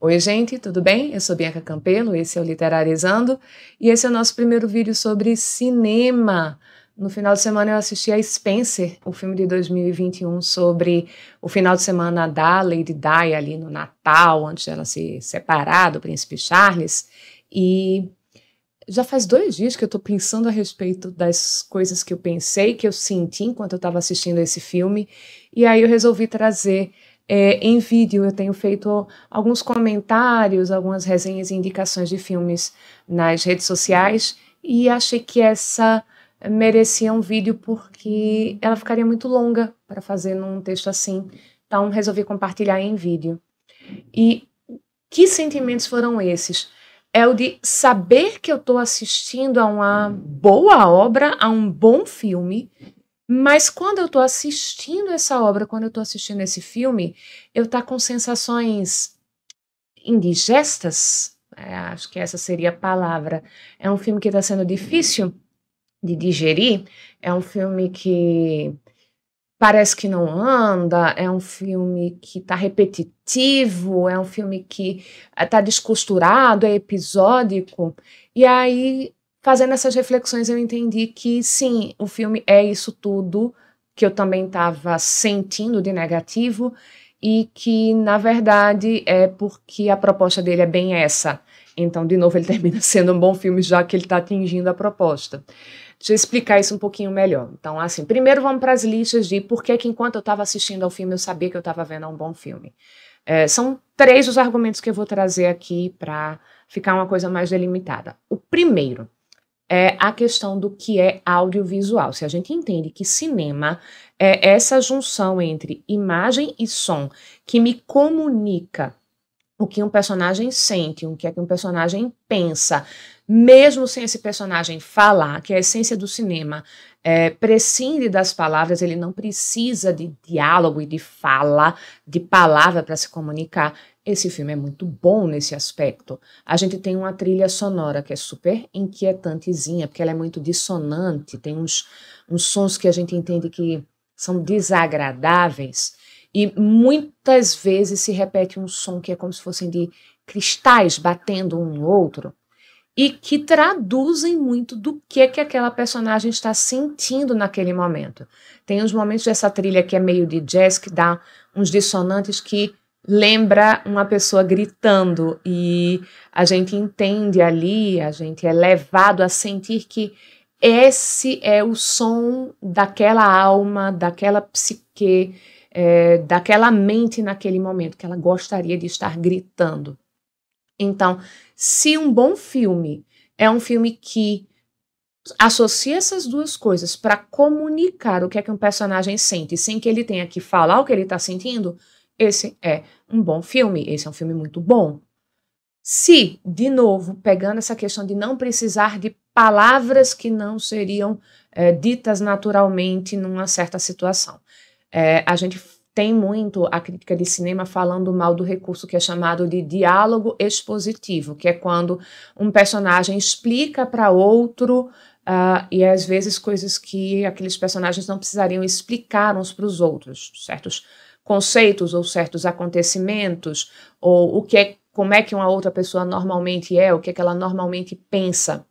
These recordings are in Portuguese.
Oi gente, tudo bem? Eu sou Bianca Campelo, esse é o Literarizando e esse é o nosso primeiro vídeo sobre cinema. No final de semana eu assisti a Spencer, o filme de 2021 sobre o final de semana da Lady Di ali no Natal, antes dela se separar do príncipe Charles, e já faz 2 dias que eu tô pensando a respeito das coisas que eu pensei, que eu senti enquanto eu estava assistindo esse filme, e aí eu resolvi trazer em vídeo. Eu tenho feito alguns comentários, algumas resenhas e indicações de filmes nas redes sociais, e achei que essa merecia um vídeo porque ela ficaria muito longa para fazer num texto assim, então resolvi compartilhar em vídeo. E que sentimentos foram esses? É o de saber que eu estou assistindo a uma boa obra, a um bom filme, mas quando eu estou assistindo essa obra, quando eu estou assistindo esse filme, eu estou com sensações indigestas, acho que essa seria a palavra. É um filme que está sendo difícil de digerir, é um filme que parece que não anda, é um filme que está repetitivo, é um filme que está descosturado, é episódico. E aí, fazendo essas reflexões, eu entendi que sim, o filme é isso tudo que eu também estava sentindo de negativo e que, na verdade, é porque a proposta dele é bem essa. Então, de novo, ele termina sendo um bom filme, já que ele está atingindo a proposta. Deixa eu explicar isso um pouquinho melhor. Então, assim, primeiro vamos para as listas de por que enquanto eu estava assistindo ao filme eu sabia que eu estava vendo um bom filme. São 3 os argumentos que eu vou trazer aqui para ficar uma coisa mais delimitada. O primeiro é a questão do que é audiovisual. Se a gente entende que cinema é essa junção entre imagem e som que me comunica o que um personagem sente, o que é que um personagem pensa, mesmo sem esse personagem falar, que é a essência do cinema, prescinde das palavras, ele não precisa de diálogo e de fala, de palavra para se comunicar. Esse filme é muito bom nesse aspecto. A gente tem uma trilha sonora que é super inquietantezinha, porque ela é muito dissonante, tem uns sons que a gente entende que são desagradáveis, e muitas vezes se repete um som que é como se fossem de cristais batendo um no outro, e que traduzem muito do que aquela personagem está sentindo naquele momento. Tem uns momentos dessa trilha que é meio de jazz, que dá uns dissonantes que lembra uma pessoa gritando, e a gente entende ali, a gente é levado a sentir que esse é o som daquela alma, daquela psique, daquela mente naquele momento, que ela gostaria de estar gritando. Então, se um bom filme é um filme que associa essas duas coisas para comunicar o que é que um personagem sente, sem que ele tenha que falar o que ele está sentindo, esse é um bom filme, esse é um filme muito bom. Se, de novo, pegando essa questão de não precisar de palavras que não seriam ditas naturalmente numa certa situação. A gente tem muito a crítica de cinema falando mal do recurso que é chamado de diálogo expositivo, que é quando um personagem explica para outro, e às vezes coisas que aqueles personagens não precisariam explicar uns para os outros, certos conceitos ou certos acontecimentos, ou como é que uma outra pessoa normalmente é, o que ela normalmente pensa,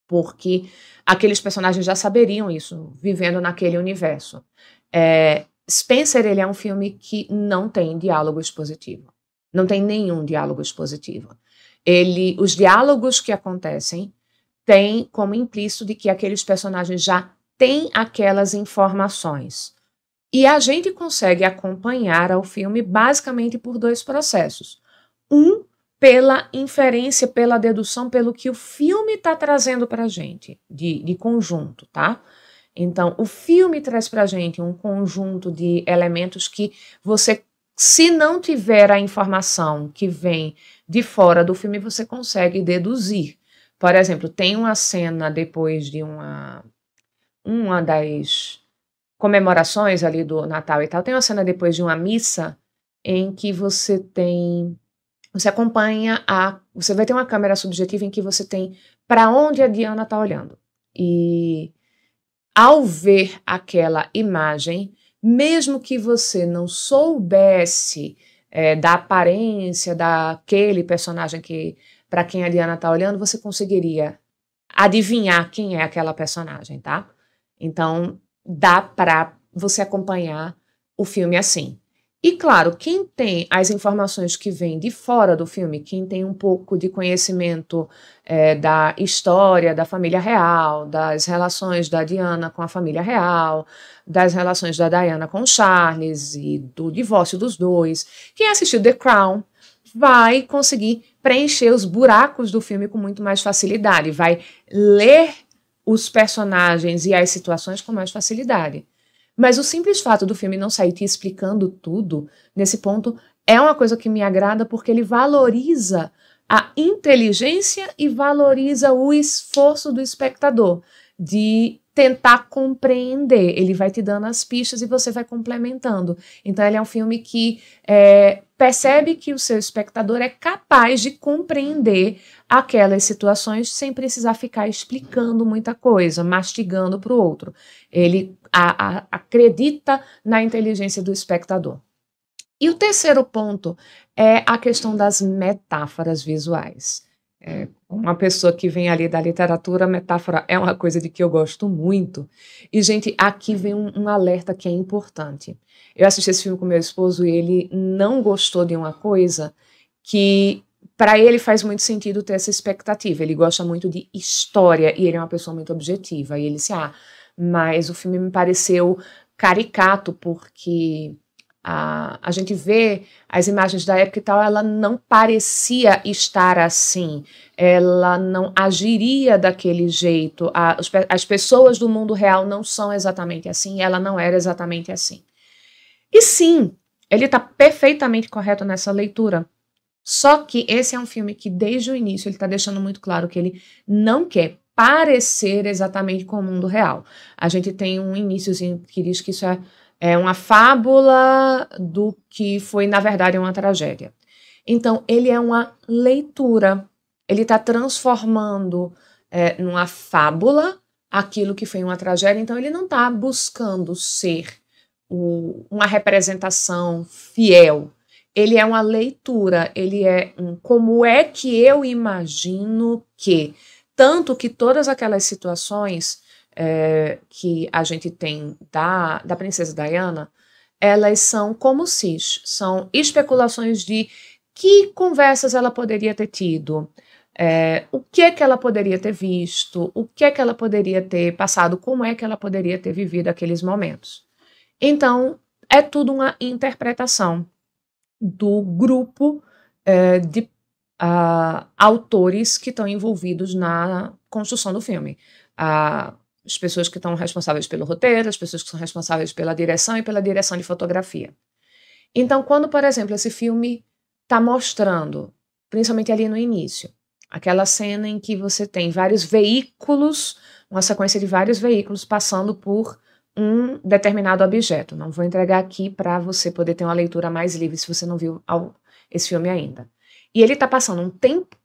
porque aqueles personagens já saberiam isso, vivendo naquele universo. Spencer, ele é um filme que não tem diálogo expositivo. Não tem nenhum diálogo expositivo. Os diálogos que acontecem têm como implícito de que aqueles personagens já têm aquelas informações. E a gente consegue acompanhar ao filme basicamente por 2 processos. Um, pela inferência, pela dedução, pelo que o filme está trazendo para a gente, de conjunto, tá? Então, o filme traz para a gente um conjunto de elementos que você, se não tiver a informação que vem de fora do filme, você consegue deduzir. Por exemplo, tem uma cena depois de uma das comemorações ali do Natal e tal, tem uma cena depois de uma missa em que você acompanha você vai ter uma câmera subjetiva em que você tem para onde a Diana está olhando. E ao ver aquela imagem, mesmo que você não soubesse da aparência daquele personagem que, para quem a Diana está olhando, você conseguiria adivinhar quem é aquela personagem, tá? Então, dá para você acompanhar o filme assim. E claro, quem tem as informações que vêm de fora do filme, quem tem um pouco de conhecimento da história da família real, das relações da Diana com a família real, das relações da Diana com o Charles e do divórcio dos dois, quem assistiu The Crown vai conseguir preencher os buracos do filme com muito mais facilidade, vai ler os personagens e as situações com mais facilidade. Mas o simples fato do filme não sair te explicando tudo, nesse ponto, é uma coisa que me agrada porque ele valoriza a inteligência e valoriza o esforço do espectador de tentar compreender. Ele vai te dando as pistas e você vai complementando. Então ele é um filme que percebe que o seu espectador é capaz de compreender aquelas situações sem precisar ficar explicando muita coisa, mastigando para o outro. Ele acredita na inteligência do espectador. E o terceiro ponto é a questão das metáforas visuais. Uma pessoa que vem ali da literatura, metáfora é uma coisa de que eu gosto muito. E, gente, aqui vem um alerta que é importante. Eu assisti esse filme com meu esposo e ele não gostou de uma coisa que, para ele, faz muito sentido ter essa expectativa. Ele gosta muito de história e ele é uma pessoa muito objetiva. E ele disse, mas o filme me pareceu caricato porque a gente vê as imagens da época e tal, ela não parecia estar assim, ela não agiria daquele jeito, as pessoas do mundo real não são exatamente assim, ela não era exatamente assim. E sim, ele está perfeitamente correto nessa leitura, só que esse é um filme que desde o início ele está deixando muito claro que ele não quer parecer exatamente com o mundo real. A gente tem um iniciozinho que diz que isso é uma fábula do que foi, na verdade, uma tragédia. Então, ele é uma leitura. Ele está transformando numa fábula aquilo que foi uma tragédia. Então, ele não está buscando ser uma representação fiel. Ele é uma leitura. Ele é como é que eu imagino que, tanto que todas aquelas situações que a gente tem da princesa Diana, elas são como são especulações de que conversas ela poderia ter tido, o que é que ela poderia ter visto, o que é que ela poderia ter passado, como é que ela poderia ter vivido aqueles momentos. Então, é tudo uma interpretação do grupo de autores que estão envolvidos na construção do filme. As pessoas que estão responsáveis pelo roteiro, as pessoas que são responsáveis pela direção e pela direção de fotografia. Então, quando, por exemplo, esse filme está mostrando, principalmente ali no início, aquela cena em que você tem vários veículos, uma sequência de vários veículos passando por um determinado objeto. Não vou entregar aqui para você poder ter uma leitura mais livre se você não viu esse filme ainda. E ele está passando um tempo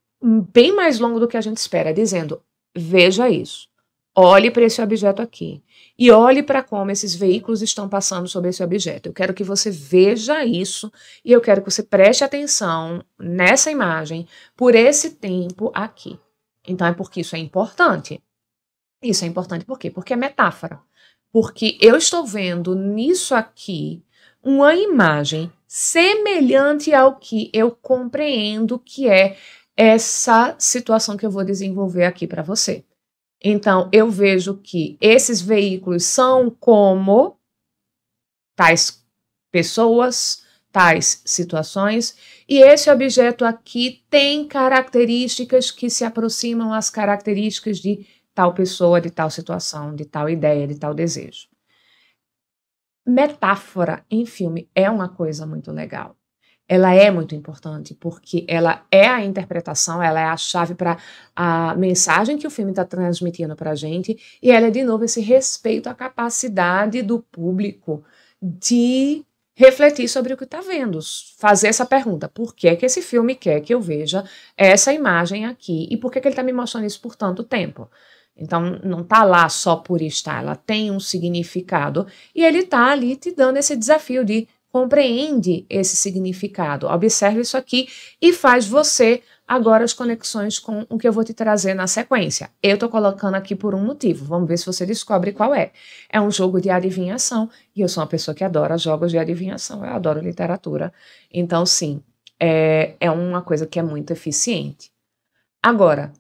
bem mais longo do que a gente espera, dizendo, veja isso. Olhe para esse objeto aqui e olhe para como esses veículos estão passando sobre esse objeto. Eu quero que você veja isso e eu quero que você preste atenção nessa imagem por esse tempo aqui. Então é porque isso é importante. Isso é importante por quê? Porque é metáfora. Porque eu estou vendo nisso aqui uma imagem semelhante ao que eu compreendo que é essa situação que eu vou desenvolver aqui para você. Então, eu vejo que esses veículos são como tais pessoas, tais situações, e esse objeto aqui tem características que se aproximam às características de tal pessoa, de tal situação, de tal ideia, de tal desejo. Metáfora em filme é uma coisa muito legal. Ela é muito importante porque ela é a interpretação, ela é a chave para a mensagem que o filme está transmitindo para a gente e ela é, de novo, esse respeito à capacidade do público de refletir sobre o que está vendo, fazer essa pergunta, por que que esse filme quer que eu veja essa imagem aqui e por que que ele está me mostrando isso por tanto tempo? Então, não está lá só por estar, ela tem um significado e ele está ali te dando esse desafio de compreende esse significado. Observe isso aqui e faz você agora as conexões com o que eu vou te trazer na sequência. Eu tô colocando aqui por um motivo, vamos ver se você descobre qual é. É um jogo de adivinhação, e eu sou uma pessoa que adora jogos de adivinhação, eu adoro literatura. Então, sim, é uma coisa que é muito eficiente. Agora,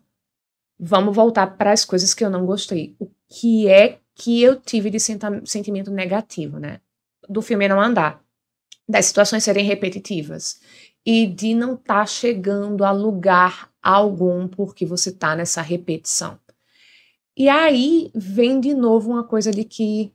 vamos voltar para as coisas que eu não gostei. O que é que eu tive de sentimento negativo, né? Do filme não andar, das situações serem repetitivas e de não estar chegando a lugar algum porque você está nessa repetição. E aí vem de novo uma coisa de que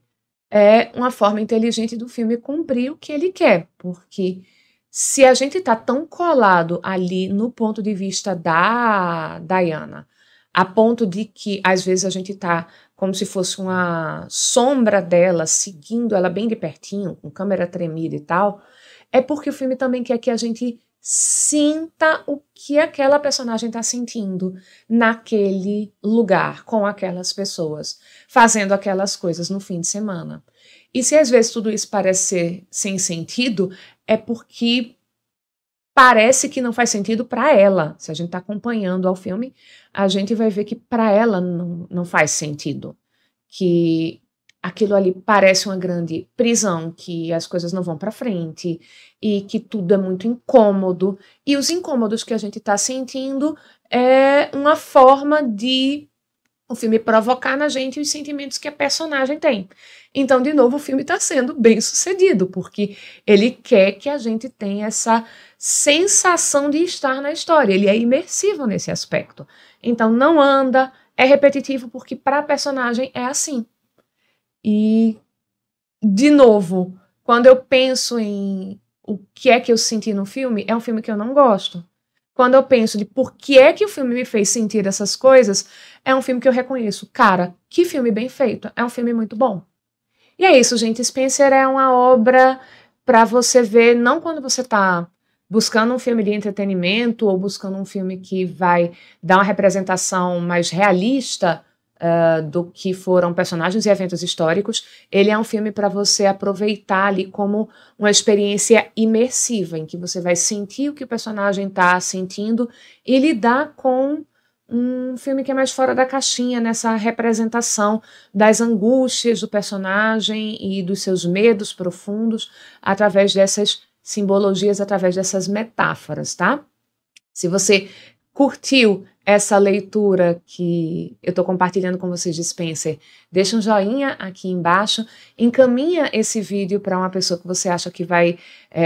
é uma forma inteligente do filme cumprir o que ele quer, porque se a gente está tão colado ali no ponto de vista da Diana, a ponto de que às vezes a gente está como se fosse uma sombra dela, seguindo ela bem de pertinho, com câmera tremida e tal, é porque o filme também quer que a gente sinta o que aquela personagem está sentindo naquele lugar, com aquelas pessoas, fazendo aquelas coisas no fim de semana. E se às vezes tudo isso parece ser sem sentido, é porque parece que não faz sentido para ela. Se a gente está acompanhando ao filme, a gente vai ver que para ela não faz sentido. Que aquilo ali parece uma grande prisão, que as coisas não vão para frente e que tudo é muito incômodo. E os incômodos que a gente está sentindo é uma forma de o filme provocar na gente os sentimentos que a personagem tem. Então, de novo, o filme está sendo bem sucedido, porque ele quer que a gente tenha essa sensação de estar na história. Ele é imersivo nesse aspecto. Então, não anda, é repetitivo, porque para a personagem é assim. E, de novo, quando eu penso em o que é que eu senti no filme, é um filme que eu não gosto. Quando eu penso de por que é que o filme me fez sentir essas coisas, é um filme que eu reconheço. Cara, que filme bem feito. É um filme muito bom. E é isso, gente. Spencer é uma obra para você ver, não quando você está buscando um filme de entretenimento ou buscando um filme que vai dar uma representação mais realista do que foram personagens e eventos históricos. Ele é um filme para você aproveitar ali como uma experiência imersiva, em que você vai sentir o que o personagem está sentindo e lidar com um filme que é mais fora da caixinha, nessa representação das angústias do personagem e dos seus medos profundos através dessas simbologias, através dessas metáforas, tá? Se você curtiu essa leitura que eu estou compartilhando com vocês de Spencer, deixa um joinha aqui embaixo, encaminha esse vídeo para uma pessoa que você acha que vai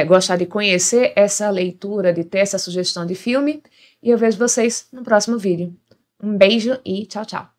gostar de conhecer essa leitura, de ter essa sugestão de filme, e eu vejo vocês no próximo vídeo. Um beijo e tchau, tchau!